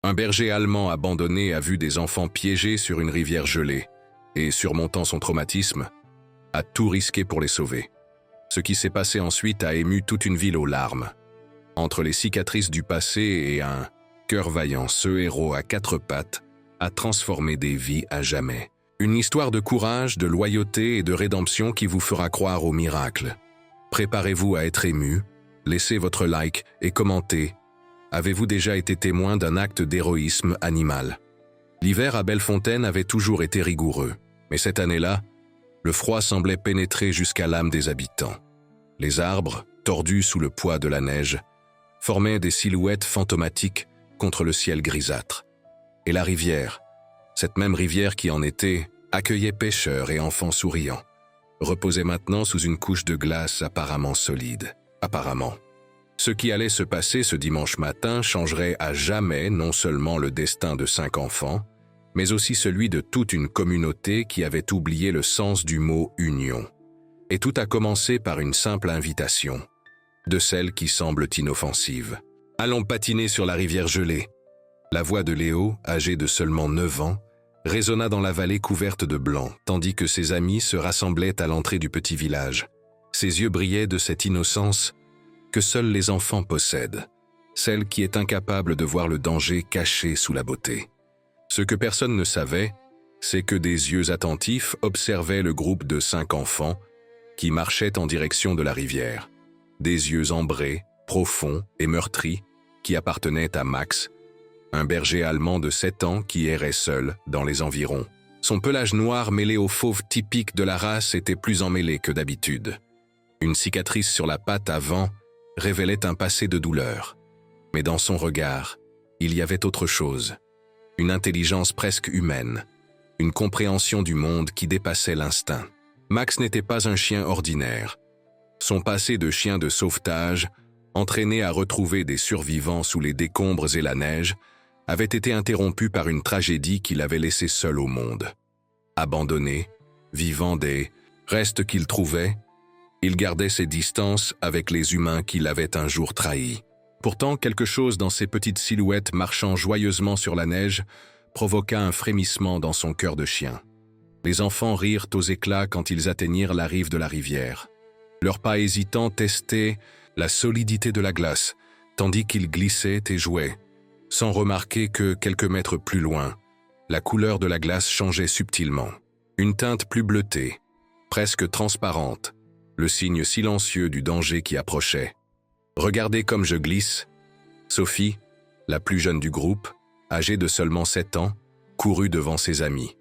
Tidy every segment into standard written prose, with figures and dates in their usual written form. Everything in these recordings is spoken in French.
Un berger allemand abandonné a vu des enfants piégés sur une rivière gelée et, surmontant son traumatisme, a tout risqué pour les sauver. Ce qui s'est passé ensuite a ému toute une ville aux larmes. Entre les cicatrices du passé et un cœur vaillant, ce héros à 4 pattes a transformé des vies à jamais. Une histoire de courage, de loyauté et de rédemption qui vous fera croire au miracle. Préparez-vous à être ému, laissez votre like et commentez. Avez-vous déjà été témoin d'un acte d'héroïsme animal? L'hiver à Bellefontaine avait toujours été rigoureux, mais cette année-là, le froid semblait pénétrer jusqu'à l'âme des habitants. Les arbres, tordus sous le poids de la neige, formaient des silhouettes fantomatiques contre le ciel grisâtre. Et la rivière, cette même rivière qui en été accueillait pêcheurs et enfants souriants, reposait maintenant sous une couche de glace apparemment solide. Apparemment. Ce qui allait se passer ce dimanche matin changerait à jamais non seulement le destin de 5 enfants, mais aussi celui de toute une communauté qui avait oublié le sens du mot « union ». Et tout a commencé par une simple invitation, de celles qui semblent inoffensives. « Allons patiner sur la rivière gelée ». La voix de Léo, âgé de seulement 9 ans, résonna dans la vallée couverte de blanc, tandis que ses amis se rassemblaient à l'entrée du petit village. Ses yeux brillaient de cette innocence que seuls les enfants possèdent, celle qui est incapable de voir le danger caché sous la beauté. Ce que personne ne savait, c'est que des yeux attentifs observaient le groupe de 5 enfants qui marchaient en direction de la rivière. Des yeux ambrés, profonds et meurtris qui appartenaient à Max, un berger allemand de 7 ans qui errait seul dans les environs. Son pelage noir mêlé au fauve typique de la race était plus emmêlé que d'habitude. Une cicatrice sur la patte avant révélait un passé de douleur. Mais dans son regard, il y avait autre chose. Une intelligence presque humaine, une compréhension du monde qui dépassait l'instinct. Max n'était pas un chien ordinaire. Son passé de chien de sauvetage, entraîné à retrouver des survivants sous les décombres et la neige, avait été interrompu par une tragédie qui l'avait laissé seul au monde. Abandonné, vivant des restes qu'il trouvait, il gardait ses distances avec les humains qui l'avaient un jour trahi. Pourtant, quelque chose dans ces petites silhouettes marchant joyeusement sur la neige provoqua un frémissement dans son cœur de chien. Les enfants rirent aux éclats quand ils atteignirent la rive de la rivière. Leurs pas hésitants testaient la solidité de la glace, tandis qu'ils glissaient et jouaient, sans remarquer que, quelques mètres plus loin, la couleur de la glace changeait subtilement. Une teinte plus bleutée, presque transparente, le signe silencieux du danger qui approchait. « Regardez comme je glisse !» Sophie, la plus jeune du groupe, âgée de seulement 7 ans, courut devant ses amis.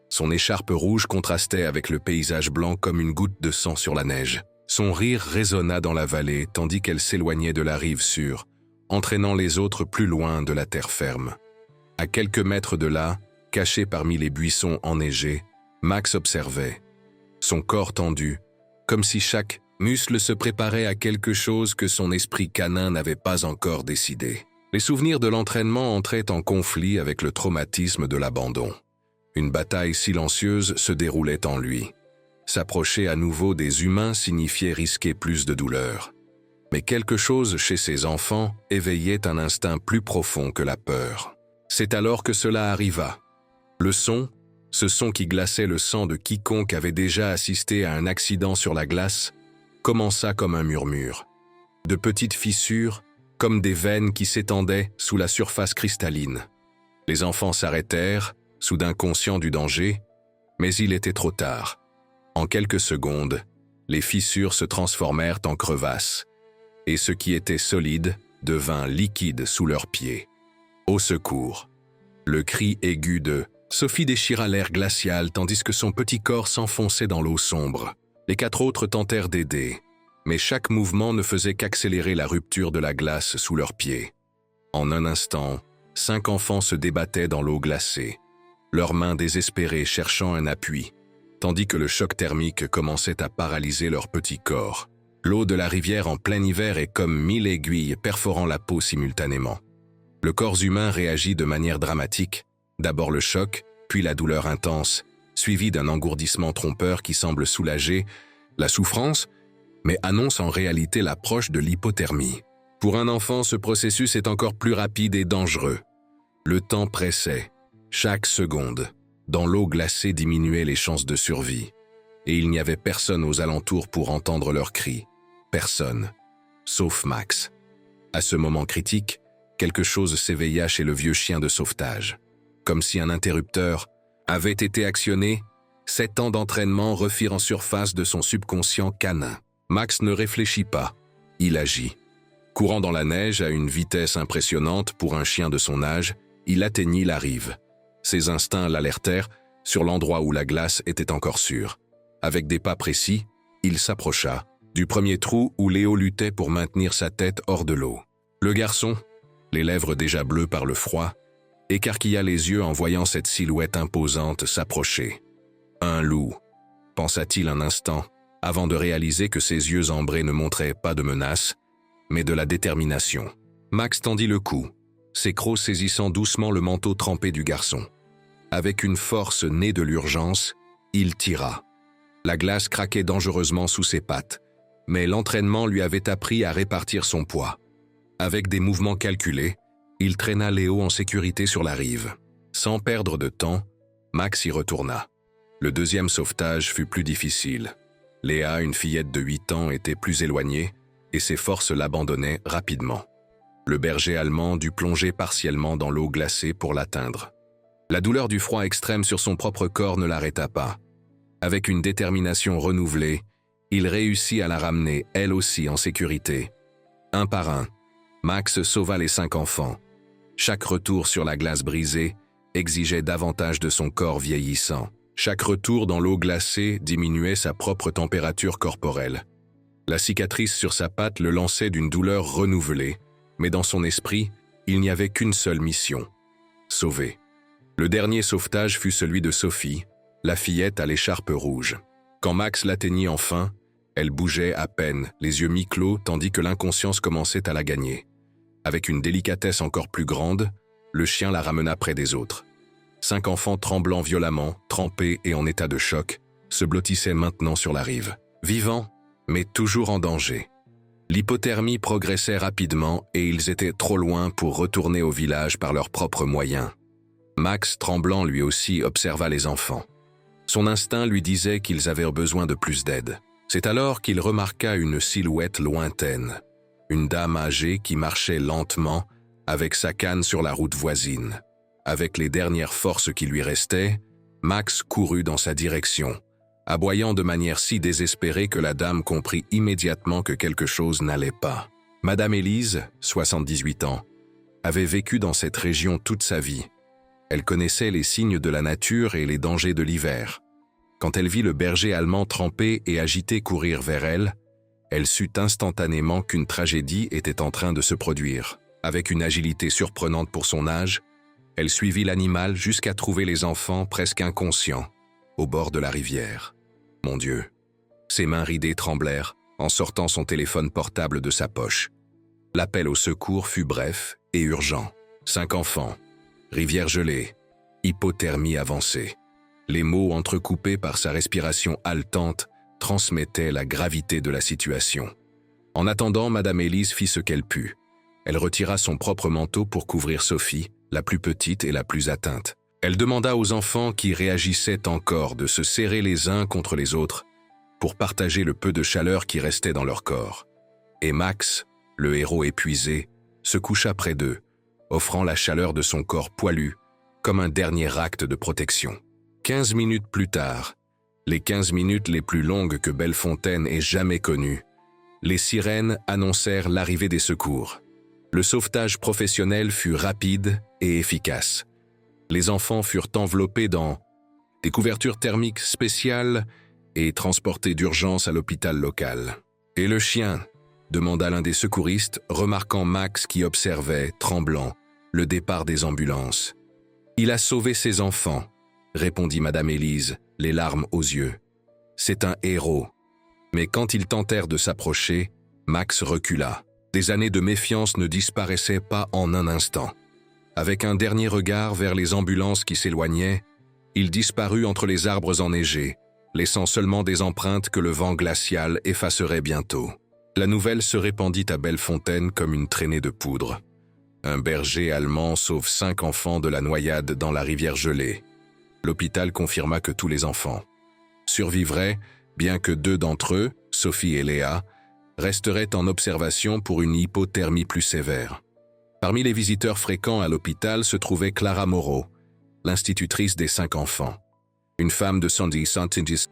Son écharpe rouge contrastait avec le paysage blanc comme une goutte de sang sur la neige. Son rire résonna dans la vallée tandis qu'elle s'éloignait de la rive sûre, entraînant les autres plus loin de la terre ferme. À quelques mètres de là, caché parmi les buissons enneigés, Max observait. Son corps tendu, comme si chaque muscle se préparait à quelque chose que son esprit canin n'avait pas encore décidé. Les souvenirs de l'entraînement entraient en conflit avec le traumatisme de l'abandon. Une bataille silencieuse se déroulait en lui. S'approcher à nouveau des humains signifiait risquer plus de douleur. Mais quelque chose chez ses enfants éveillait un instinct plus profond que la peur. C'est alors que cela arriva. Le son, ce son qui glaçait le sang de quiconque avait déjà assisté à un accident sur la glace, commença comme un murmure. De petites fissures, comme des veines qui s'étendaient sous la surface cristalline. Les enfants s'arrêtèrent, soudain conscients du danger, mais il était trop tard. En quelques secondes, les fissures se transformèrent en crevasses, et ce qui était solide devint liquide sous leurs pieds. Au secours! Le cri aigu de Sophie déchira l'air glacial tandis que son petit corps s'enfonçait dans l'eau sombre. Les 4 autres tentèrent d'aider, mais chaque mouvement ne faisait qu'accélérer la rupture de la glace sous leurs pieds. En un instant, 5 enfants se débattaient dans l'eau glacée, leurs mains désespérées cherchant un appui, tandis que le choc thermique commençait à paralyser leur petit corps. L'eau de la rivière en plein hiver est comme 1000 aiguilles perforant la peau simultanément. Le corps humain réagit de manière dramatique, d'abord le choc, puis la douleur intense, suivie d'un engourdissement trompeur qui semble soulager la souffrance, mais annonce en réalité l'approche de l'hypothermie. Pour un enfant, ce processus est encore plus rapide et dangereux. Le temps pressait. Chaque seconde, dans l'eau glacée diminuait les chances de survie. Et il n'y avait personne aux alentours pour entendre leurs cris. Personne. Sauf Max. À ce moment critique, quelque chose s'éveilla chez le vieux chien de sauvetage. Comme si un interrupteur avait été actionné, 7 ans d'entraînement refirent en surface de son subconscient canin. Max ne réfléchit pas, il agit. Courant dans la neige à une vitesse impressionnante pour un chien de son âge, il atteignit la rive. Ses instincts l'alertèrent sur l'endroit où la glace était encore sûre. Avec des pas précis, il s'approcha du premier trou où Léo luttait pour maintenir sa tête hors de l'eau. Le garçon, les lèvres déjà bleues par le froid, écarquilla les yeux en voyant cette silhouette imposante s'approcher. Un loup, pensa-t-il un instant, avant de réaliser que ses yeux ambrés ne montraient pas de menace, mais de la détermination. Max tendit le cou, ses crocs saisissant doucement le manteau trempé du garçon. Avec une force née de l'urgence, il tira. La glace craquait dangereusement sous ses pattes, mais l'entraînement lui avait appris à répartir son poids. Avec des mouvements calculés, il traîna Léo en sécurité sur la rive. Sans perdre de temps, Max y retourna. Le deuxième sauvetage fut plus difficile. Léa, une fillette de 8 ans, était plus éloignée et ses forces l'abandonnaient rapidement. Le berger allemand dut plonger partiellement dans l'eau glacée pour l'atteindre. La douleur du froid extrême sur son propre corps ne l'arrêta pas. Avec une détermination renouvelée, il réussit à la ramener, elle aussi, en sécurité. Un par un, Max sauva les 5 enfants. Chaque retour sur la glace brisée exigeait davantage de son corps vieillissant. Chaque retour dans l'eau glacée diminuait sa propre température corporelle. La cicatrice sur sa patte le lançait d'une douleur renouvelée, mais dans son esprit, il n'y avait qu'une seule mission: sauver. Le dernier sauvetage fut celui de Sophie, la fillette à l'écharpe rouge. Quand Max l'atteignit enfin, elle bougeait à peine, les yeux mi-clos, tandis que l'inconscience commençait à la gagner. Avec une délicatesse encore plus grande, le chien la ramena près des autres. 5 enfants tremblant violemment, trempés et en état de choc, se blottissaient maintenant sur la rive. Vivants, mais toujours en danger. L'hypothermie progressait rapidement et ils étaient trop loin pour retourner au village par leurs propres moyens. Max, tremblant lui aussi, observa les enfants. Son instinct lui disait qu'ils avaient besoin de plus d'aide. C'est alors qu'il remarqua une silhouette lointaine. Une dame âgée qui marchait lentement, avec sa canne sur la route voisine. Avec les dernières forces qui lui restaient, Max courut dans sa direction, aboyant de manière si désespérée que la dame comprit immédiatement que quelque chose n'allait pas. Madame Élise, 78 ans, avait vécu dans cette région toute sa vie. Elle connaissait les signes de la nature et les dangers de l'hiver. Quand elle vit le berger allemand trempé et agité courir vers elle, elle sut instantanément qu'une tragédie était en train de se produire. Avec une agilité surprenante pour son âge, elle suivit l'animal jusqu'à trouver les enfants presque inconscients, au bord de la rivière. Mon Dieu! Ses mains ridées tremblèrent en sortant son téléphone portable de sa poche. L'appel au secours fut bref et urgent. 5 enfants, rivière gelée, hypothermie avancée. Les mots entrecoupés par sa respiration haletante transmettaient la gravité de la situation. En attendant, Madame Élise fit ce qu'elle put. Elle retira son propre manteau pour couvrir Sophie, la plus petite et la plus atteinte. Elle demanda aux enfants qui réagissaient encore de se serrer les uns contre les autres pour partager le peu de chaleur qui restait dans leur corps. Et Max, le héros épuisé, se coucha près d'eux, offrant la chaleur de son corps poilu comme un dernier acte de protection. 15 minutes plus tard, les 15 minutes les plus longues que Bellefontaine ait jamais connues, les sirènes annoncèrent l'arrivée des secours. Le sauvetage professionnel fut rapide et efficace. Les enfants furent enveloppés dans des couvertures thermiques spéciales et transportés d'urgence à l'hôpital local. « Et le chien ?» demanda l'un des secouristes, remarquant Max qui observait, tremblant, le départ des ambulances. « Il a sauvé ses enfants », répondit Madame Élise, les larmes aux yeux. « C'est un héros. » Mais quand ils tentèrent de s'approcher, Max recula. Des années de méfiance ne disparaissaient pas en un instant. Avec un dernier regard vers les ambulances qui s'éloignaient, il disparut entre les arbres enneigés, laissant seulement des empreintes que le vent glacial effacerait bientôt. La nouvelle se répandit à Bellefontaine comme une traînée de poudre. Un berger allemand sauve 5 enfants de la noyade dans la rivière gelée. L'hôpital confirma que tous les enfants survivraient, bien que 2 d'entre eux, Sophie et Léa, resteraient en observation pour une hypothermie plus sévère. Parmi les visiteurs fréquents à l'hôpital se trouvait Clara Moreau, l'institutrice des 5 enfants. Une femme de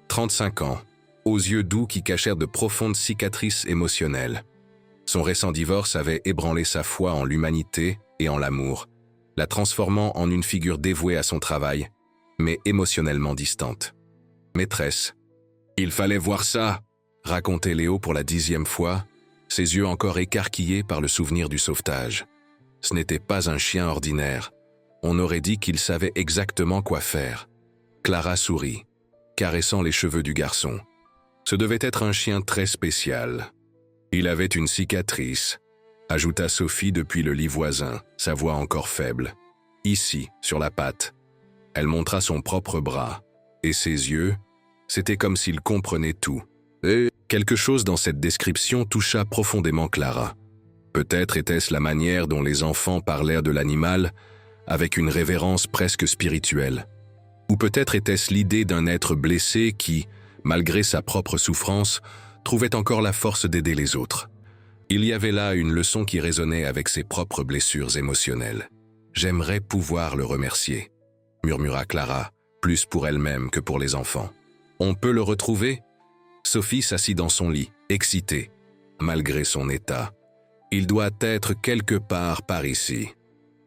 35 ans, aux yeux doux qui cachèrent de profondes cicatrices émotionnelles. Son récent divorce avait ébranlé sa foi en l'humanité et en l'amour, la transformant en une figure dévouée à son travail, mais émotionnellement distante. Maîtresse. Il fallait voir ça, racontait Léo pour la 10e fois, ses yeux encore écarquillés par le souvenir du sauvetage. Ce n'était pas un chien ordinaire. On aurait dit qu'il savait exactement quoi faire. Clara sourit, caressant les cheveux du garçon. Ce devait être un chien très spécial. Il avait une cicatrice, ajouta Sophie depuis le lit voisin, sa voix encore faible. Ici, sur la patte. Elle montra son propre bras, et ses yeux, c'était comme s'ils comprenaient tout. Et quelque chose dans cette description toucha profondément Clara. Peut-être était-ce la manière dont les enfants parlèrent de l'animal, avec une révérence presque spirituelle. Ou peut-être était-ce l'idée d'un être blessé qui, malgré sa propre souffrance, trouvait encore la force d'aider les autres. Il y avait là une leçon qui résonnait avec ses propres blessures émotionnelles. « J'aimerais pouvoir le remercier », murmura Clara, plus pour elle-même que pour les enfants. « On peut le retrouver ?» Sophie s'assit dans son lit, excitée, malgré son état. « Il doit être quelque part par ici. »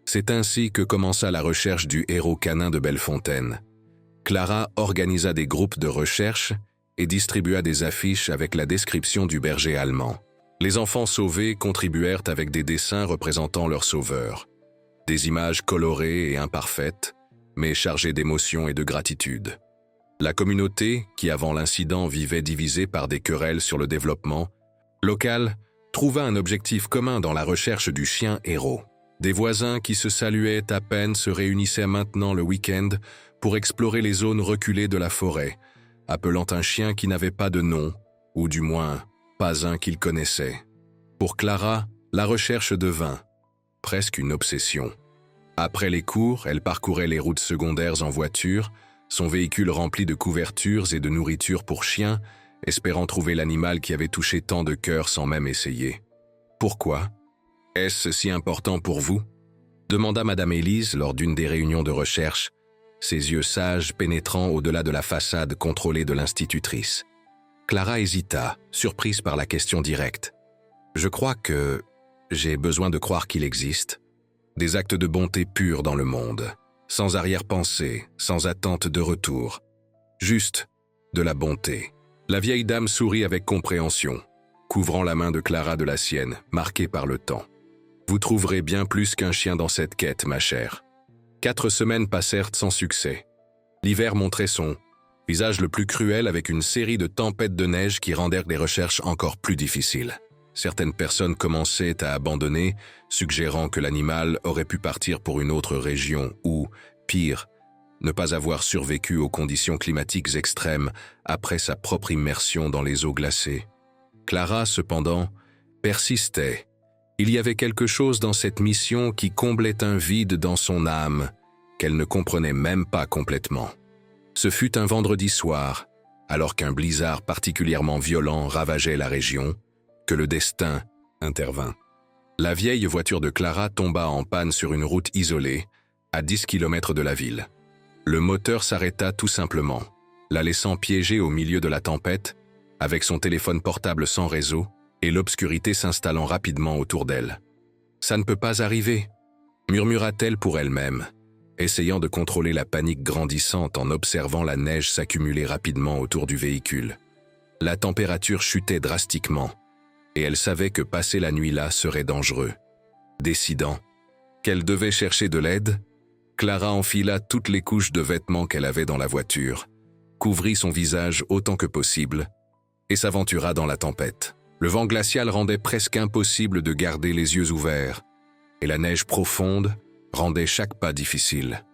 C'est ainsi que commença la recherche du héros canin de Bellefontaine. Clara organisa des groupes de recherche et distribua des affiches avec la description du berger allemand. Les enfants sauvés contribuèrent avec des dessins représentant leur sauveur. Des images colorées et imparfaites, mais chargées d'émotion et de gratitude. La communauté, qui avant l'incident vivait divisée par des querelles sur le développement local, trouva un objectif commun dans la recherche du chien héros. Des voisins qui se saluaient à peine se réunissaient maintenant le week-end pour explorer les zones reculées de la forêt, appelant un chien qui n'avait pas de nom, ou du moins, pas un qu'ils connaissaient. Pour Clara, la recherche devint presque une obsession. Après les cours, elle parcourait les routes secondaires en voiture, son véhicule rempli de couvertures et de nourriture pour chiens, espérant trouver l'animal qui avait touché tant de cœurs sans même essayer. Pourquoi ? Est-ce si important pour vous ? Demanda Madame Élise lors d'une des réunions de recherche, ses yeux sages pénétrant au-delà de la façade contrôlée de l'institutrice. Clara hésita, surprise par la question directe. « Je crois que j'ai besoin de croire qu'il existe. Des actes de bonté pure dans le monde, sans arrière-pensée, sans attente de retour. Juste de la bonté. » La vieille dame sourit avec compréhension, couvrant la main de Clara de la sienne, marquée par le temps. « Vous trouverez bien plus qu'un chien dans cette quête, ma chère. » 4 semaines passèrent sans succès. L'hiver montrait son visage le plus cruel avec une série de tempêtes de neige qui rendèrent les recherches encore plus difficiles. Certaines personnes commençaient à abandonner, suggérant que l'animal aurait pu partir pour une autre région ou, pire, ne pas avoir survécu aux conditions climatiques extrêmes après sa propre immersion dans les eaux glacées. Clara, cependant, persistait. Il y avait quelque chose dans cette mission qui comblait un vide dans son âme qu'elle ne comprenait même pas complètement. Ce fut un vendredi soir, alors qu'un blizzard particulièrement violent ravageait la région, que le destin intervint. La vieille voiture de Clara tomba en panne sur une route isolée, à 10 km de la ville. Le moteur s'arrêta tout simplement, la laissant piégée au milieu de la tempête, avec son téléphone portable sans réseau, et l'obscurité s'installant rapidement autour d'elle. « Ça ne peut pas arriver », murmura-t-elle pour elle-même, essayant de contrôler la panique grandissante en observant la neige s'accumuler rapidement autour du véhicule. La température chutait drastiquement, et elle savait que passer la nuit là serait dangereux. Décidant qu'elle devait chercher de l'aide, Clara enfila toutes les couches de vêtements qu'elle avait dans la voiture, couvrit son visage autant que possible, et s'aventura dans la tempête. Le vent glacial rendait presque impossible de garder les yeux ouverts, et la neige profonde rendait chaque pas difficile.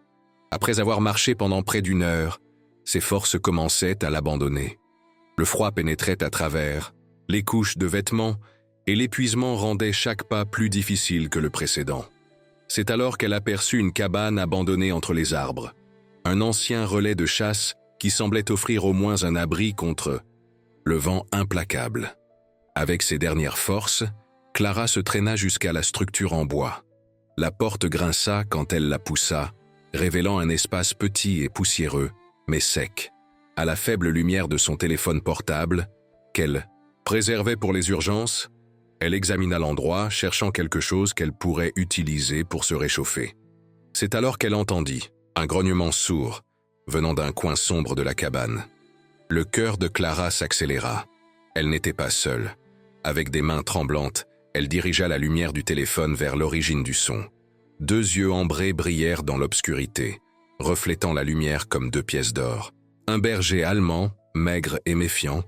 Après avoir marché pendant près d'1 heure, ses forces commençaient à l'abandonner. Le froid pénétrait à travers les couches de vêtements, et l'épuisement rendait chaque pas plus difficile que le précédent. C'est alors qu'elle aperçut une cabane abandonnée entre les arbres. Un ancien relais de chasse qui semblait offrir au moins un abri contre le vent implacable. Avec ses dernières forces, Clara se traîna jusqu'à la structure en bois. La porte grinça quand elle la poussa, révélant un espace petit et poussiéreux, mais sec. À la faible lumière de son téléphone portable, qu'elle préservait pour les urgences, elle examina l'endroit, cherchant quelque chose qu'elle pourrait utiliser pour se réchauffer. C'est alors qu'elle entendit un grognement sourd venant d'un coin sombre de la cabane. Le cœur de Clara s'accéléra. Elle n'était pas seule. Avec des mains tremblantes, elle dirigea la lumière du téléphone vers l'origine du son. 2 yeux ambrés brillèrent dans l'obscurité, reflétant la lumière comme 2 pièces d'or. Un berger allemand, maigre et méfiant,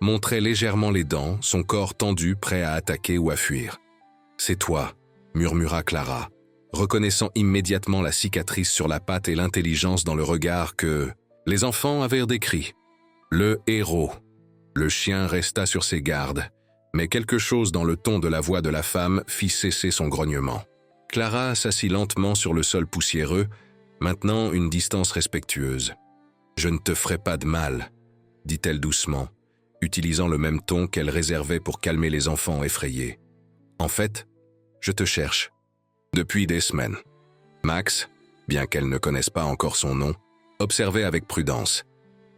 montrait légèrement les dents, son corps tendu, prêt à attaquer ou à fuir. « C'est toi », murmura Clara, reconnaissant immédiatement la cicatrice sur la patte et l'intelligence dans le regard que les enfants avaient décrit. Le héros. Le chien resta sur ses gardes, mais quelque chose dans le ton de la voix de la femme fit cesser son grognement. Clara s'assit lentement sur le sol poussiéreux, maintenant une distance respectueuse. « Je ne te ferai pas de mal », dit-elle doucement, utilisant le même ton qu'elle réservait pour calmer les enfants effrayés. « En fait, je te cherche. Depuis des semaines. » Max, bien qu'elle ne connaisse pas encore son nom, observait avec prudence.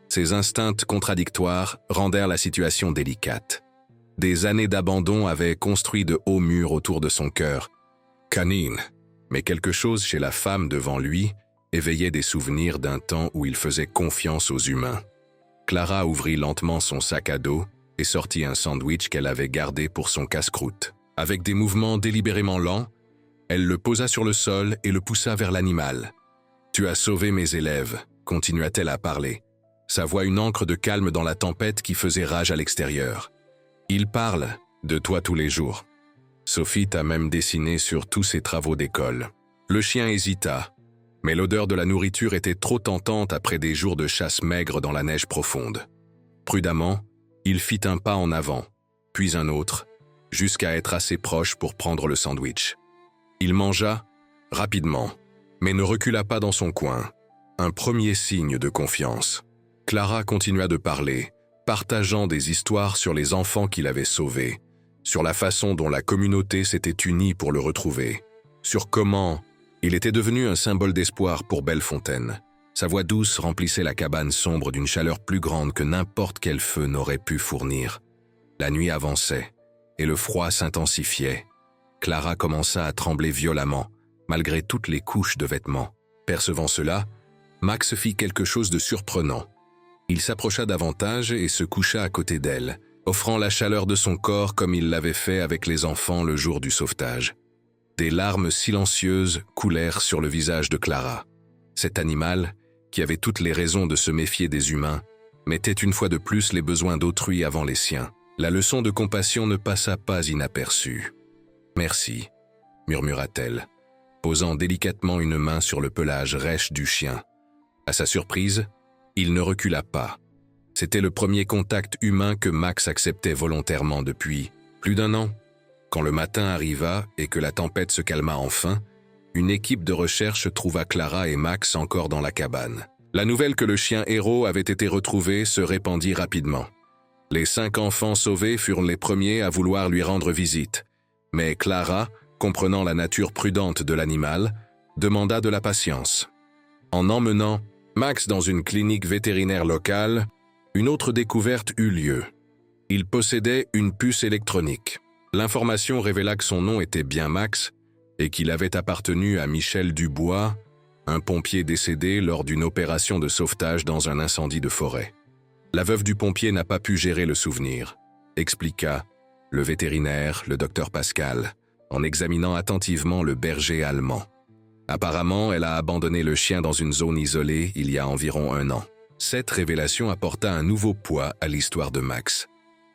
Ses instincts contradictoires rendèrent la situation délicate. Des années d'abandon avaient construit de hauts murs autour de son cœur. Canine, mais quelque chose chez la femme devant lui éveillait des souvenirs d'un temps où il faisait confiance aux humains. Clara ouvrit lentement son sac à dos et sortit un sandwich qu'elle avait gardé pour son casse-croûte. Avec des mouvements délibérément lents, elle le posa sur le sol et le poussa vers l'animal. « Tu as sauvé mes élèves », continua-t-elle à parler, sa voix une encre de calme dans la tempête qui faisait rage à l'extérieur. « Ils parlent de toi tous les jours. Sophie t'a même dessiné sur tous ses travaux d'école. » Le chien hésita, mais l'odeur de la nourriture était trop tentante après des jours de chasse maigre dans la neige profonde. Prudemment, il fit un pas en avant, puis un autre, jusqu'à être assez proche pour prendre le sandwich. Il mangea rapidement, mais ne recula pas dans son coin, un premier signe de confiance. Clara continua de parler, partageant des histoires sur les enfants qu'il avait sauvés, sur la façon dont la communauté s'était unie pour le retrouver, sur comment il était devenu un symbole d'espoir pour Bellefontaine. Sa voix douce remplissait la cabane sombre d'une chaleur plus grande que n'importe quel feu n'aurait pu fournir. La nuit avançait, et le froid s'intensifiait. Clara commença à trembler violemment, malgré toutes les couches de vêtements. Percevant cela, Max fit quelque chose de surprenant. Il s'approcha davantage et se coucha à côté d'elle, offrant la chaleur de son corps comme il l'avait fait avec les enfants le jour du sauvetage. Des larmes silencieuses coulèrent sur le visage de Clara. Cet animal, qui avait toutes les raisons de se méfier des humains, mettait une fois de plus les besoins d'autrui avant les siens. La leçon de compassion ne passa pas inaperçue. « Merci », murmura-t-elle, posant délicatement une main sur le pelage rêche du chien. À sa surprise, il ne recula pas. C'était le premier contact humain que Max acceptait volontairement depuis plus d'1 an. Quand le matin arriva et que la tempête se calma enfin, une équipe de recherche trouva Clara et Max encore dans la cabane. La nouvelle que le chien héros avait été retrouvé se répandit rapidement. Les 5 enfants sauvés furent les premiers à vouloir lui rendre visite, mais Clara, comprenant la nature prudente de l'animal, demanda de la patience. En emmenant Max dans une clinique vétérinaire locale, une autre découverte eut lieu. Il possédait une puce électronique. L'information révéla que son nom était bien Max et qu'il avait appartenu à Michel Dubois, un pompier décédé lors d'une opération de sauvetage dans un incendie de forêt. La veuve du pompier n'a pas pu gérer le souvenir, expliqua le vétérinaire, le docteur Pascal, en examinant attentivement le berger allemand. Apparemment, elle a abandonné le chien dans une zone isolée il y a environ 1 an. Cette révélation apporta un nouveau poids à l'histoire de Max.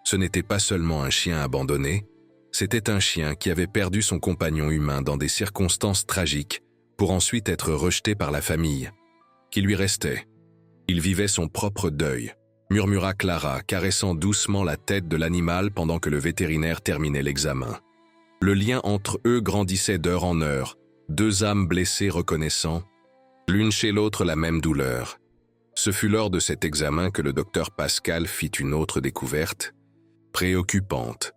Ce n'était pas seulement un chien abandonné, c'était un chien qui avait perdu son compagnon humain dans des circonstances tragiques pour ensuite être rejeté par la famille. Qui lui restait? Il vivait son propre deuil, murmura Clara, caressant doucement la tête de l'animal pendant que le vétérinaire terminait l'examen. Le lien entre eux grandissait d'heure en heure, 2 âmes blessées reconnaissant, l'une chez l'autre la même douleur. Ce fut lors de cet examen que le docteur Pascal fit une autre découverte, préoccupante.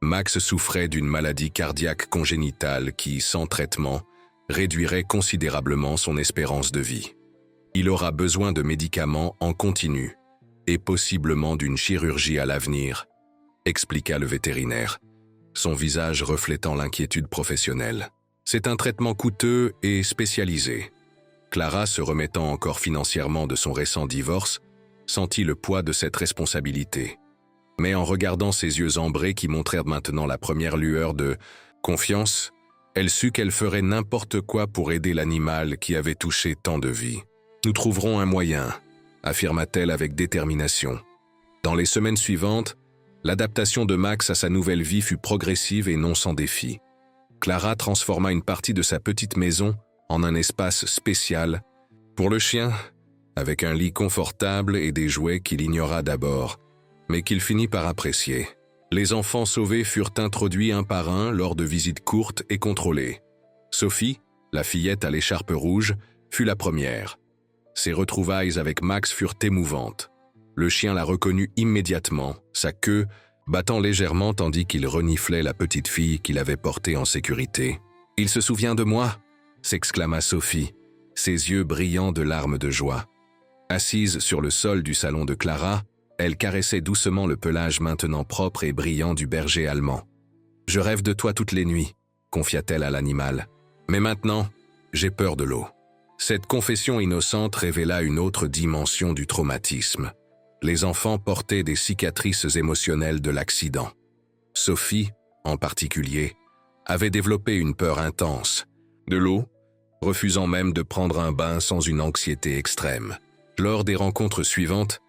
Max souffrait d'une maladie cardiaque congénitale qui, sans traitement, réduirait considérablement son espérance de vie. Il aura besoin de médicaments en continu et possiblement d'une chirurgie à l'avenir, expliqua le vétérinaire, son visage reflétant l'inquiétude professionnelle. C'est un traitement coûteux et spécialisé. Clara, se remettant encore financièrement de son récent divorce, sentit le poids de cette responsabilité. Mais en regardant ses yeux ambrés qui montrèrent maintenant la première lueur de confiance, elle sut qu'elle ferait n'importe quoi pour aider l'animal qui avait touché tant de vies. « Nous trouverons un moyen », affirma-t-elle avec détermination. Dans les semaines suivantes, l'adaptation de Max à sa nouvelle vie fut progressive et non sans défi. Clara transforma une partie de sa petite maison en un espace spécial pour le chien, avec un lit confortable et des jouets qu'il ignora d'abord, mais qu'il finit par apprécier. Les enfants sauvés furent introduits un par un lors de visites courtes et contrôlées. Sophie, la fillette à l'écharpe rouge, fut la première. Ses retrouvailles avec Max furent émouvantes. Le chien la reconnut immédiatement, sa queue battant légèrement tandis qu'il reniflait la petite fille qu'il avait portée en sécurité. « Il se souvient de moi !» s'exclama Sophie, ses yeux brillants de larmes de joie. Assise sur le sol du salon de Clara, elle caressait doucement le pelage maintenant propre et brillant du berger allemand. « Je rêve de toi toutes les nuits », confia-t-elle à l'animal. « Mais maintenant, j'ai peur de l'eau. » Cette confession innocente révéla une autre dimension du traumatisme. Les enfants portaient des cicatrices émotionnelles de l'accident. Sophie, en particulier, avait développé une peur intense de l'eau, refusant même de prendre un bain sans une anxiété extrême. Lors des rencontres suivantes,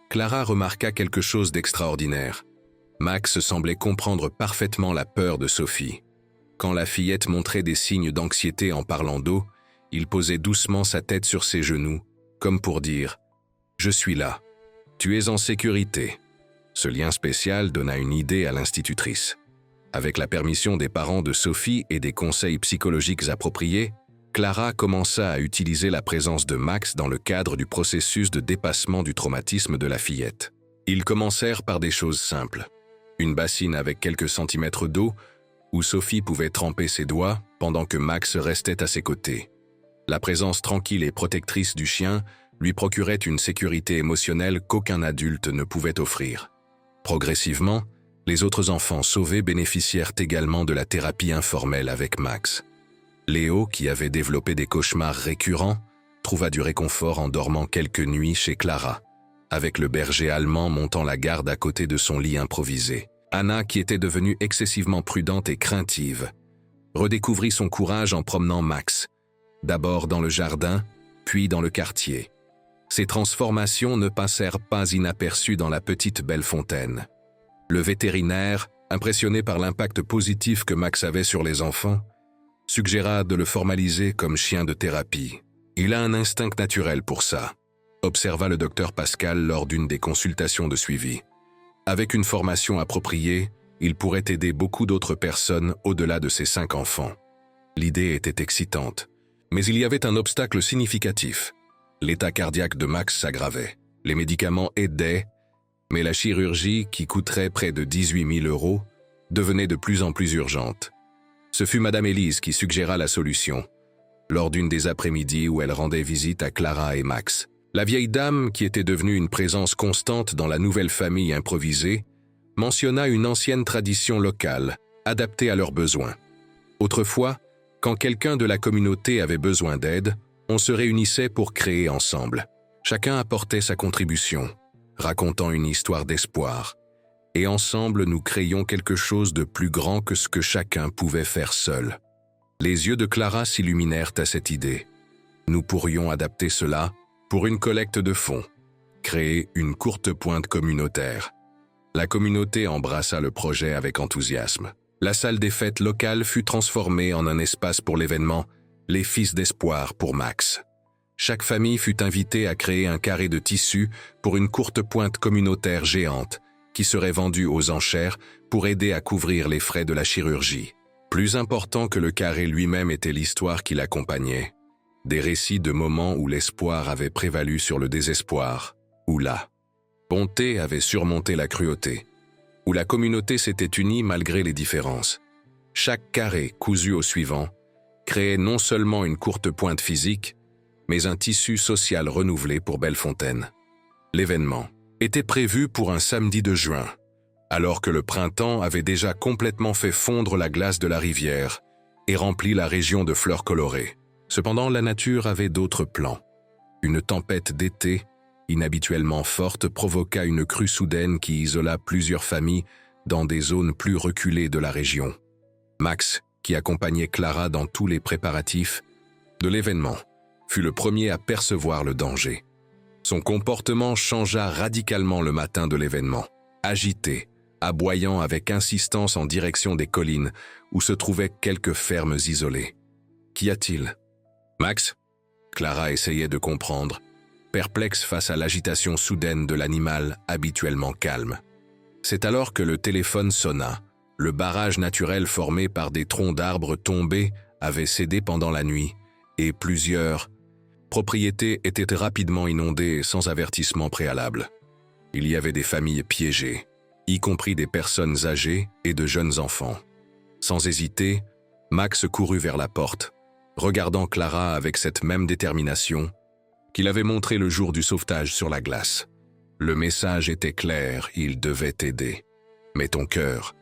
Clara remarqua quelque chose d'extraordinaire. Max semblait comprendre parfaitement la peur de Sophie. Quand la fillette montrait des signes d'anxiété en parlant d'eau, il posait doucement sa tête sur ses genoux, comme pour dire « Je suis là. Tu es en sécurité. » Ce lien spécial donna une idée à l'institutrice. Avec la permission des parents de Sophie et des conseils psychologiques appropriés, Clara commença à utiliser la présence de Max dans le cadre du processus de dépassement du traumatisme de la fillette. Ils commencèrent par des choses simples. Une bassine avec quelques centimètres d'eau, où Sophie pouvait tremper ses doigts pendant que Max restait à ses côtés. La présence tranquille et protectrice du chien lui procurait une sécurité émotionnelle qu'aucun adulte ne pouvait offrir. Progressivement, les autres enfants sauvés bénéficièrent également de la thérapie informelle avec Max. Léo, qui avait développé des cauchemars récurrents, trouva du réconfort en dormant quelques nuits chez Clara, avec le berger allemand montant la garde à côté de son lit improvisé. Anna, qui était devenue excessivement prudente et craintive, redécouvrit son courage en promenant Max, d'abord dans le jardin, puis dans le quartier. Ces transformations ne passèrent pas inaperçues dans la petite Bellefontaine. Le vétérinaire, impressionné par l'impact positif que Max avait sur les enfants, suggéra de le formaliser comme chien de thérapie. « Il a un instinct naturel pour ça », observa le docteur Pascal lors d'une des consultations de suivi. « Avec une formation appropriée, il pourrait aider beaucoup d'autres personnes au-delà de ses 5 enfants. » L'idée était excitante, mais il y avait un obstacle significatif. L'état cardiaque de Max s'aggravait. Les médicaments aidaient, mais la chirurgie, qui coûterait près de 18 000 €, devenait de plus en plus urgente. Ce fut Madame Élise qui suggéra la solution, lors d'une des après-midi où elle rendait visite à Clara et Max. La vieille dame, qui était devenue une présence constante dans la nouvelle famille improvisée, mentionna une ancienne tradition locale, adaptée à leurs besoins. Autrefois, quand quelqu'un de la communauté avait besoin d'aide, on se réunissait pour créer ensemble. Chacun apportait sa contribution, racontant une histoire d'espoir. Et ensemble, nous créions quelque chose de plus grand que ce que chacun pouvait faire seul. Les yeux de Clara s'illuminèrent à cette idée. Nous pourrions adapter cela pour une collecte de fonds, créer une courte pointe communautaire. La communauté embrassa le projet avec enthousiasme. La salle des fêtes locale fut transformée en un espace pour l'événement « Les Fils d'Espoir » pour Max. Chaque famille fut invitée à créer un carré de tissu pour une courte pointe communautaire géante qui serait vendue aux enchères pour aider à couvrir les frais de la chirurgie. Plus important que le carré lui-même était l'histoire qui l'accompagnait, des récits de moments où l'espoir avait prévalu sur le désespoir, où la bonté avait surmonté la cruauté, où la communauté s'était unie malgré les différences. Chaque carré cousu au suivant créait non seulement une courte pointe physique, mais un tissu social renouvelé pour Bellefontaine. L'événement était prévu pour un samedi de juin, alors que le printemps avait déjà complètement fait fondre la glace de la rivière et rempli la région de fleurs colorées. Cependant, la nature avait d'autres plans. Une tempête d'été, inhabituellement forte, provoqua une crue soudaine qui isola plusieurs familles dans des zones plus reculées de la région. Max, qui accompagnait Clara dans tous les préparatifs de l'événement, fut le premier à percevoir le danger. Son comportement changea radicalement le matin de l'événement. Agité, aboyant avec insistance en direction des collines où se trouvaient quelques fermes isolées. « Qu'y a-t-il » ? Max ? Clara essayait de comprendre, perplexe face à l'agitation soudaine de l'animal habituellement calme. C'est alors que le téléphone sonna. Le barrage naturel formé par des troncs d'arbres tombés avait cédé pendant la nuit, et plusieurs propriétés étaient rapidement inondées sans avertissement préalable. Il y avait des familles piégées, y compris des personnes âgées et de jeunes enfants. Sans hésiter, Max courut vers la porte, regardant Clara avec cette même détermination qu'il avait montrée le jour du sauvetage sur la glace. Le message était clair, il devait aider. « Mais ton cœur »,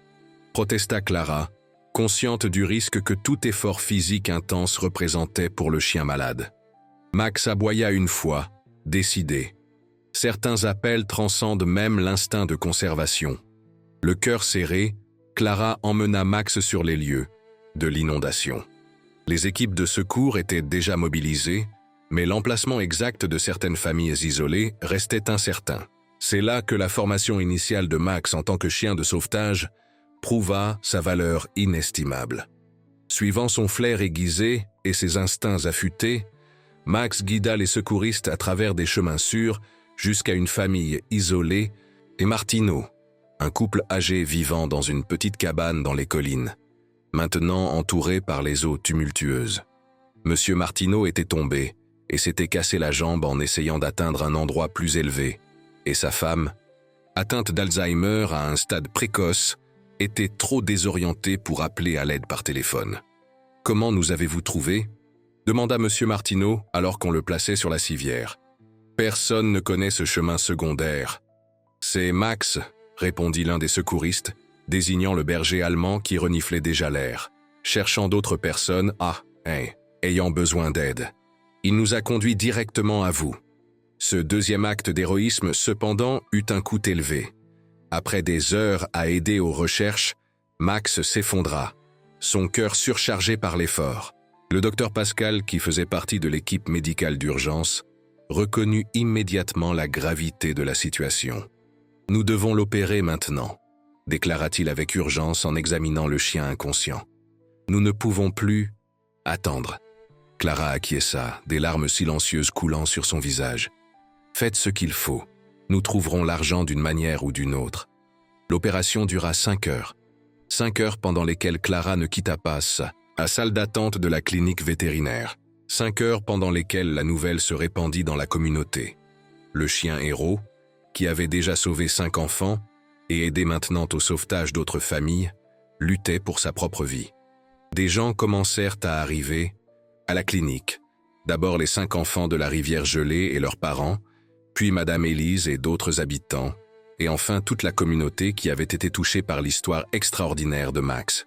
protesta Clara, consciente du risque que tout effort physique intense représentait pour le chien malade. Max aboya une fois, décidé. Certains appels transcendent même l'instinct de conservation. Le cœur serré, Clara emmena Max sur les lieux de l'inondation. Les équipes de secours étaient déjà mobilisées, mais l'emplacement exact de certaines familles isolées restait incertain. C'est là que la formation initiale de Max en tant que chien de sauvetage prouva sa valeur inestimable. Suivant son flair aiguisé et ses instincts affûtés, Max guida les secouristes à travers des chemins sûrs jusqu'à une famille isolée et Martineau, un couple âgé vivant dans une petite cabane dans les collines, maintenant entouré par les eaux tumultueuses. Monsieur Martineau était tombé et s'était cassé la jambe en essayant d'atteindre un endroit plus élevé, et sa femme, atteinte d'Alzheimer à un stade précoce, était trop désorientée pour appeler à l'aide par téléphone. « Comment nous avez-vous trouvés » demanda Monsieur Martineau alors qu'on le plaçait sur la civière. « Personne ne connaît ce chemin secondaire. »« C'est Max » répondit l'un des secouristes, désignant le berger allemand qui reniflait déjà l'air, cherchant d'autres personnes ayant besoin d'aide. Il nous a conduits directement à vous. Ce deuxième acte d'héroïsme, cependant, eut un coût élevé. Après des heures à aider aux recherches, Max s'effondra, son cœur surchargé par l'effort. Le docteur Pascal, qui faisait partie de l'équipe médicale d'urgence, reconnut immédiatement la gravité de la situation. « Nous devons l'opérer maintenant », déclara-t-il avec urgence en examinant le chien inconscient. « Nous ne pouvons plus attendre. » Clara acquiesça, des larmes silencieuses coulant sur son visage. « Faites ce qu'il faut. Nous trouverons l'argent d'une manière ou d'une autre. » L'opération dura 5 heures. 5 heures pendant lesquelles Clara ne quitta pas la salle d'attente de la clinique vétérinaire. 5 heures pendant lesquelles la nouvelle se répandit dans la communauté. Le chien héros, qui avait déjà sauvé 5 enfants et aidé maintenant au sauvetage d'autres familles, luttait pour sa propre vie. Des gens commencèrent à arriver à la clinique. D'abord les 5 enfants de la rivière gelée et leurs parents, puis Madame Élise et d'autres habitants, et enfin toute la communauté qui avait été touchée par l'histoire extraordinaire de Max.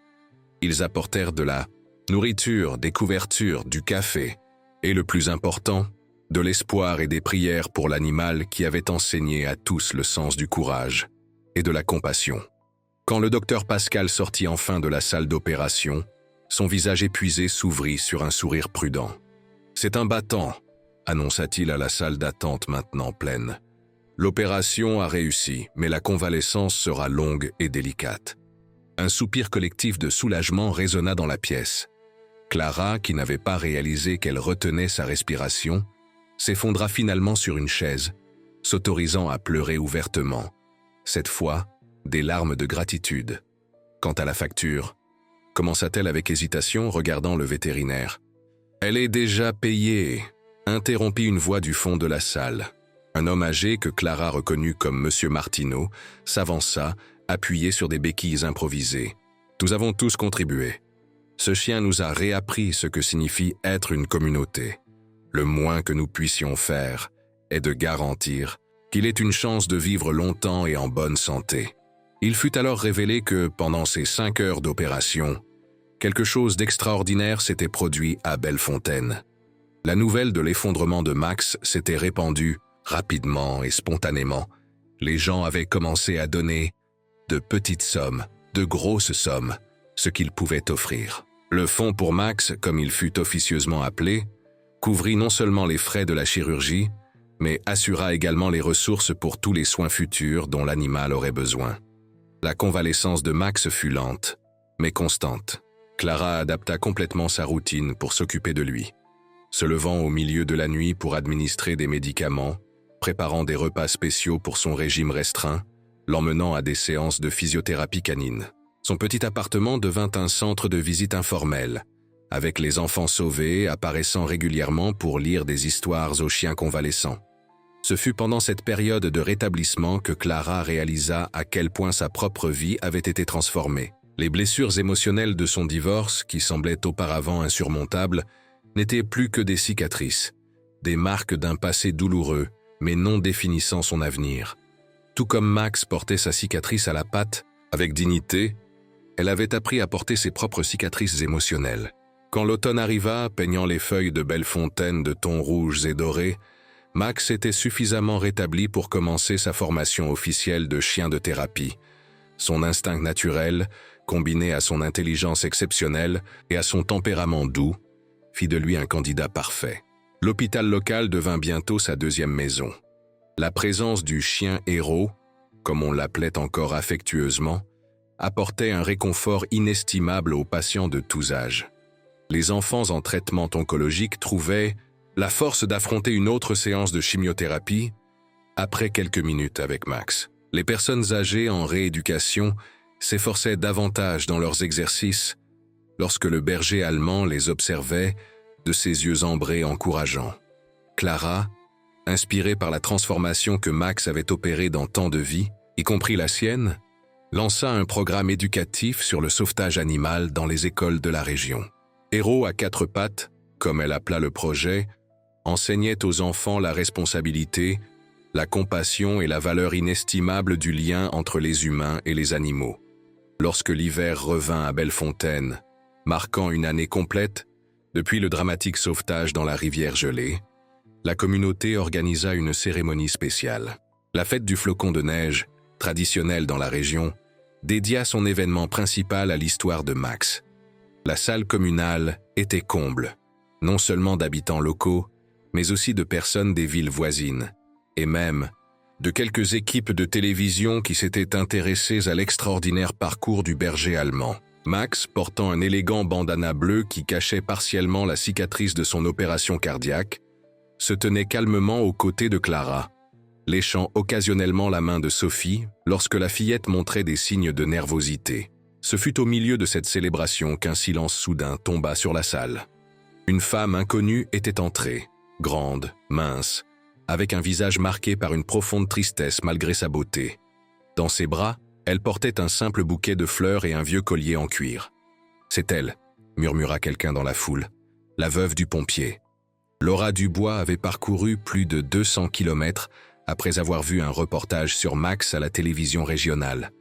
Ils apportèrent de la nourriture, des couvertures, du café, et le plus important, de l'espoir et des prières pour l'animal qui avait enseigné à tous le sens du courage et de la compassion. Quand le docteur Pascal sortit enfin de la salle d'opération, son visage épuisé s'ouvrit sur un sourire prudent. « C'est un battant », annonça-t-il à la salle d'attente maintenant pleine. « L'opération a réussi, mais la convalescence sera longue et délicate. » Un soupir collectif de soulagement résonna dans la pièce. Clara, qui n'avait pas réalisé qu'elle retenait sa respiration, s'effondra finalement sur une chaise, s'autorisant à pleurer ouvertement. Cette fois, des larmes de gratitude. Quant à la facture, commença-t-elle avec hésitation, regardant le vétérinaire. Elle est déjà payée, interrompit une voix du fond de la salle. Un homme âgé que Clara reconnut comme Monsieur Martineau s'avança, appuyé sur des béquilles improvisées. Nous avons tous contribué. Ce chien nous a réappris ce que signifie être une communauté. Le moins que nous puissions faire est de garantir qu'il ait une chance de vivre longtemps et en bonne santé. Il fut alors révélé que, pendant ces 5 heures d'opération, quelque chose d'extraordinaire s'était produit à Bellefontaine. La nouvelle de l'effondrement de Max s'était répandue rapidement et spontanément. Les gens avaient commencé à donner de petites sommes, de grosses sommes, ce qu'ils pouvaient offrir. Le fonds pour Max, comme il fut officieusement appelé, couvrit non seulement les frais de la chirurgie, mais assura également les ressources pour tous les soins futurs dont l'animal aurait besoin. La convalescence de Max fut lente, mais constante. Clara adapta complètement sa routine pour s'occuper de lui, se levant au milieu de la nuit pour administrer des médicaments, préparant des repas spéciaux pour son régime restreint, l'emmenant à des séances de physiothérapie canine. Son petit appartement devint un centre de visite informel, avec les enfants sauvés apparaissant régulièrement pour lire des histoires aux chiens convalescents. Ce fut pendant cette période de rétablissement que Clara réalisa à quel point sa propre vie avait été transformée. Les blessures émotionnelles de son divorce, qui semblaient auparavant insurmontables, n'étaient plus que des cicatrices, des marques d'un passé douloureux, mais non définissant son avenir. Tout comme Max portait sa cicatrice à la patte, avec dignité, elle avait appris à porter ses propres cicatrices émotionnelles. Quand l'automne arriva, peignant les feuilles de Bellefontaine de tons rouges et dorés, Max était suffisamment rétabli pour commencer sa formation officielle de chien de thérapie. Son instinct naturel, combiné à son intelligence exceptionnelle et à son tempérament doux, fit de lui un candidat parfait. L'hôpital local devint bientôt sa deuxième maison. La présence du chien héros, comme on l'appelait encore affectueusement, apportait un réconfort inestimable aux patients de tous âges. Les enfants en traitement oncologique trouvaient la force d'affronter une autre séance de chimiothérapie après quelques minutes avec Max. Les personnes âgées en rééducation s'efforçaient davantage dans leurs exercices lorsque le berger allemand les observait de ses yeux ambrés encourageants. Clara, inspirée par la transformation que Max avait opérée dans tant de vies, y compris la sienne, lança un programme éducatif sur le sauvetage animal dans les écoles de la région. Héros à 4 pattes, comme elle appela le projet, enseignait aux enfants la responsabilité, la compassion et la valeur inestimable du lien entre les humains et les animaux. Lorsque l'hiver revint à Bellefontaine, marquant une année complète, depuis le dramatique sauvetage dans la rivière gelée, la communauté organisa une cérémonie spéciale. La fête du flocon de neige, traditionnelle dans la région, dédia son événement principal à l'histoire de Max. La salle communale était comble, non seulement d'habitants locaux, mais aussi de personnes des villes voisines, et même de quelques équipes de télévision qui s'étaient intéressées à l'extraordinaire parcours du berger allemand. Max, portant un élégant bandana bleu qui cachait partiellement la cicatrice de son opération cardiaque, se tenait calmement aux côtés de Clara, léchant occasionnellement la main de Sophie lorsque la fillette montrait des signes de nervosité. Ce fut au milieu de cette célébration qu'un silence soudain tomba sur la salle. Une femme inconnue était entrée, grande, mince, avec un visage marqué par une profonde tristesse malgré sa beauté. Dans ses bras, elle portait un simple bouquet de fleurs et un vieux collier en cuir. « C'est elle », murmura quelqu'un dans la foule, « la veuve du pompier. » Laura Dubois avait parcouru plus de 200 kilomètres après avoir vu un reportage sur Max à la télévision régionale.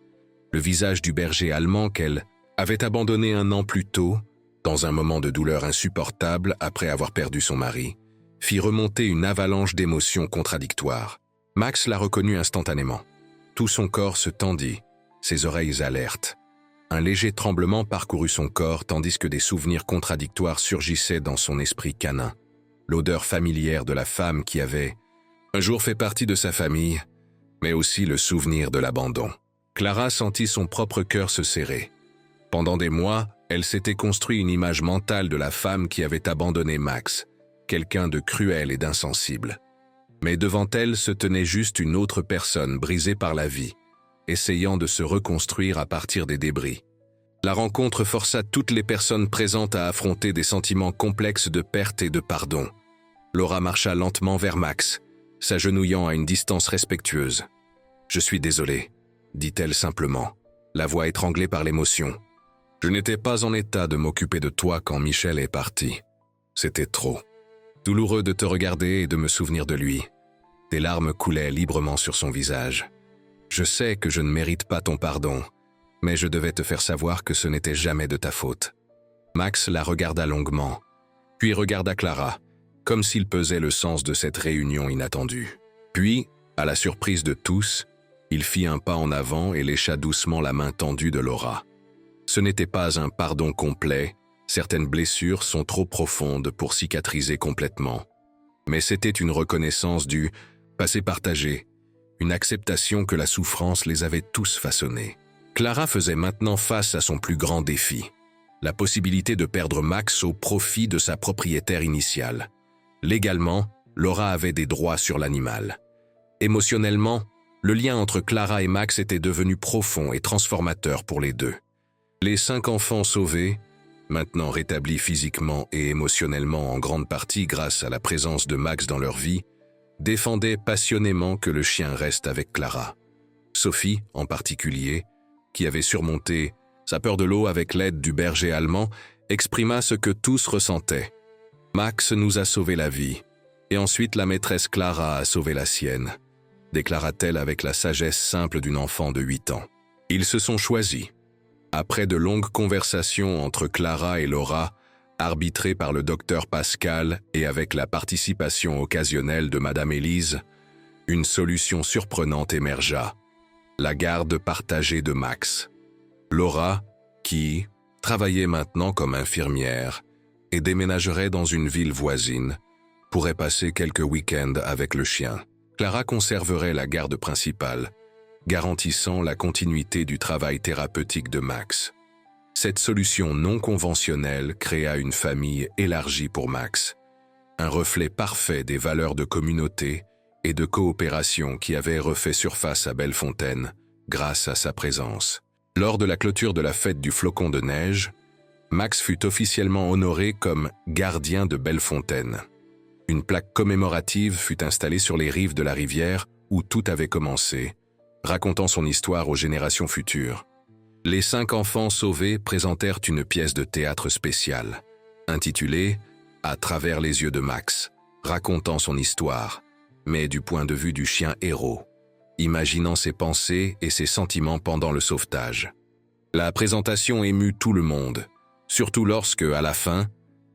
Le visage du berger allemand qu'elle avait abandonné un an plus tôt, dans un moment de douleur insupportable après avoir perdu son mari, fit remonter une avalanche d'émotions contradictoires. Max la reconnut instantanément. Tout son corps se tendit, ses oreilles alertes. Un léger tremblement parcourut son corps tandis que des souvenirs contradictoires surgissaient dans son esprit canin. L'odeur familière de la femme qui avait un jour fait partie de sa famille, mais aussi le souvenir de l'abandon. Clara sentit son propre cœur se serrer. Pendant des mois, elle s'était construit une image mentale de la femme qui avait abandonné Max, quelqu'un de cruel et d'insensible. Mais devant elle se tenait juste une autre personne brisée par la vie, essayant de se reconstruire à partir des débris. La rencontre força toutes les personnes présentes à affronter des sentiments complexes de perte et de pardon. Laura marcha lentement vers Max, s'agenouillant à une distance respectueuse. « Je suis désolée », dit-elle simplement, la voix étranglée par l'émotion. « Je n'étais pas en état de m'occuper de toi quand Michel est parti. C'était trop. Douloureux de te regarder et de me souvenir de lui. » Des larmes coulaient librement sur son visage. « Je sais que je ne mérite pas ton pardon, mais je devais te faire savoir que ce n'était jamais de ta faute. » Max la regarda longuement, puis regarda Clara, comme s'il pesait le sens de cette réunion inattendue. Puis, à la surprise de tous, il fit un pas en avant et lécha doucement la main tendue de Laura. Ce n'était pas un pardon complet, certaines blessures sont trop profondes pour cicatriser complètement. Mais c'était une reconnaissance du passé partagé, une acceptation que la souffrance les avait tous façonnés. Clara faisait maintenant face à son plus grand défi, la possibilité de perdre Max au profit de sa propriétaire initiale. Légalement, Laura avait des droits sur l'animal. Émotionnellement, le lien entre Clara et Max était devenu profond et transformateur pour les deux. Les 5 enfants sauvés, maintenant rétablis physiquement et émotionnellement en grande partie grâce à la présence de Max dans leur vie, défendaient passionnément que le chien reste avec Clara. Sophie, en particulier, qui avait surmonté sa peur de l'eau avec l'aide du berger allemand, exprima ce que tous ressentaient. « Max nous a sauvé la vie, et ensuite la maîtresse Clara a sauvé la sienne », déclara-t-elle avec la sagesse simple d'une enfant de 8 ans. Ils se sont choisis. Après de longues conversations entre Clara et Laura, arbitrées par le docteur Pascal et avec la participation occasionnelle de Madame Élise, une solution surprenante émergea. La garde partagée de Max. Laura, qui travaillait maintenant comme infirmière et déménagerait dans une ville voisine, pourrait passer quelques week-ends avec le chien. Clara conserverait la garde principale, garantissant la continuité du travail thérapeutique de Max. Cette solution non conventionnelle créa une famille élargie pour Max, un reflet parfait des valeurs de communauté et de coopération qui avaient refait surface à Bellefontaine grâce à sa présence. Lors de la clôture de la fête du flocon de neige, Max fut officiellement honoré comme gardien de Bellefontaine. Une plaque commémorative fut installée sur les rives de la rivière où tout avait commencé, racontant son histoire aux générations futures. Les 5 enfants sauvés présentèrent une pièce de théâtre spéciale, intitulée « À travers les yeux de Max », racontant son histoire, mais du point de vue du chien héros, imaginant ses pensées et ses sentiments pendant le sauvetage. La présentation émut tout le monde, surtout lorsque, à la fin,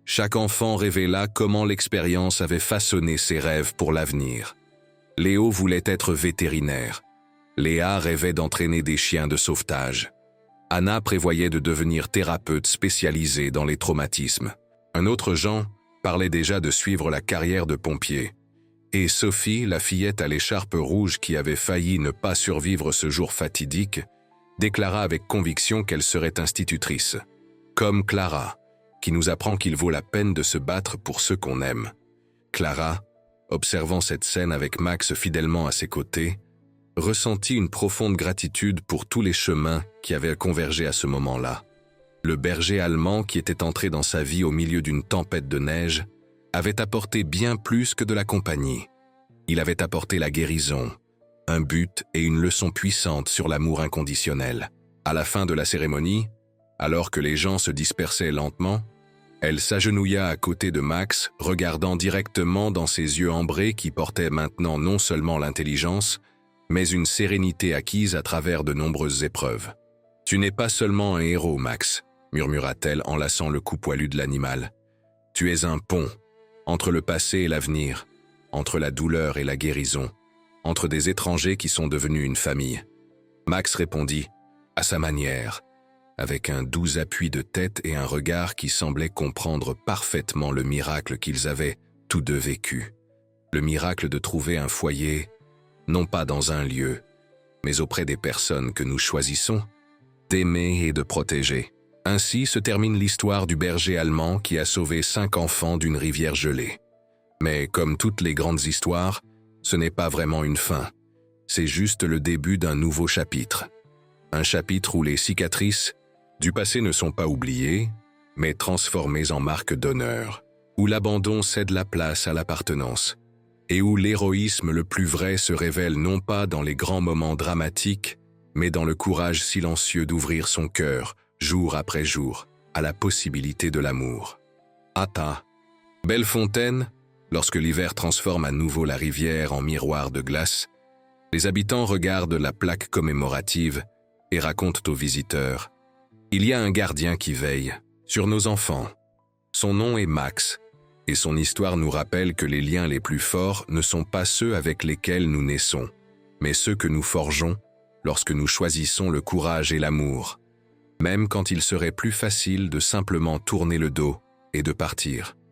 chaque enfant révéla comment l'expérience avait façonné ses rêves pour l'avenir. Léo voulait être vétérinaire. Léa rêvait d'entraîner des chiens de sauvetage. Anna prévoyait de devenir thérapeute spécialisée dans les traumatismes. Un autre Jean parlait déjà de suivre la carrière de pompier. Et Sophie, la fillette à l'écharpe rouge qui avait failli ne pas survivre ce jour fatidique, déclara avec conviction qu'elle serait institutrice. Comme Clara, qui nous apprend qu'il vaut la peine de se battre pour ceux qu'on aime. Clara, observant cette scène avec Max fidèlement à ses côtés, ressentit une profonde gratitude pour tous les chemins qui avaient convergé à ce moment-là. Le berger allemand qui était entré dans sa vie au milieu d'une tempête de neige avait apporté bien plus que de la compagnie. Il avait apporté la guérison, un but et une leçon puissante sur l'amour inconditionnel. À la fin de la cérémonie, alors que les gens se dispersaient lentement, elle s'agenouilla à côté de Max, regardant directement dans ses yeux ambrés qui portaient maintenant non seulement l'intelligence, mais une sérénité acquise à travers de nombreuses épreuves. « Tu n'es pas seulement un héros, Max », murmura-t-elle en lassant le cou poilu de l'animal. « Tu es un pont, entre le passé et l'avenir, entre la douleur et la guérison, entre des étrangers qui sont devenus une famille. » Max répondit, à sa manière, avec un doux appui de tête et un regard qui semblait comprendre parfaitement le miracle qu'ils avaient tous deux vécu. Le miracle de trouver un foyer, non pas dans un lieu, mais auprès des personnes que nous choisissons, d'aimer et de protéger. Ainsi se termine l'histoire du berger allemand qui a sauvé 5 enfants d'une rivière gelée. Mais comme toutes les grandes histoires, ce n'est pas vraiment une fin. C'est juste le début d'un nouveau chapitre. Un chapitre où les cicatrices, du passé ne sont pas oubliés, mais transformés en marques d'honneur, où l'abandon cède la place à l'appartenance, et où l'héroïsme le plus vrai se révèle non pas dans les grands moments dramatiques, mais dans le courage silencieux d'ouvrir son cœur, jour après jour, à la possibilité de l'amour. Ata. Bellefontaine, lorsque l'hiver transforme à nouveau la rivière en miroir de glace, les habitants regardent la plaque commémorative et racontent aux visiteurs: il y a un gardien qui veille sur nos enfants. Son nom est Max, et son histoire nous rappelle que les liens les plus forts ne sont pas ceux avec lesquels nous naissons, mais ceux que nous forgeons lorsque nous choisissons le courage et l'amour, même quand il serait plus facile de simplement tourner le dos et de partir.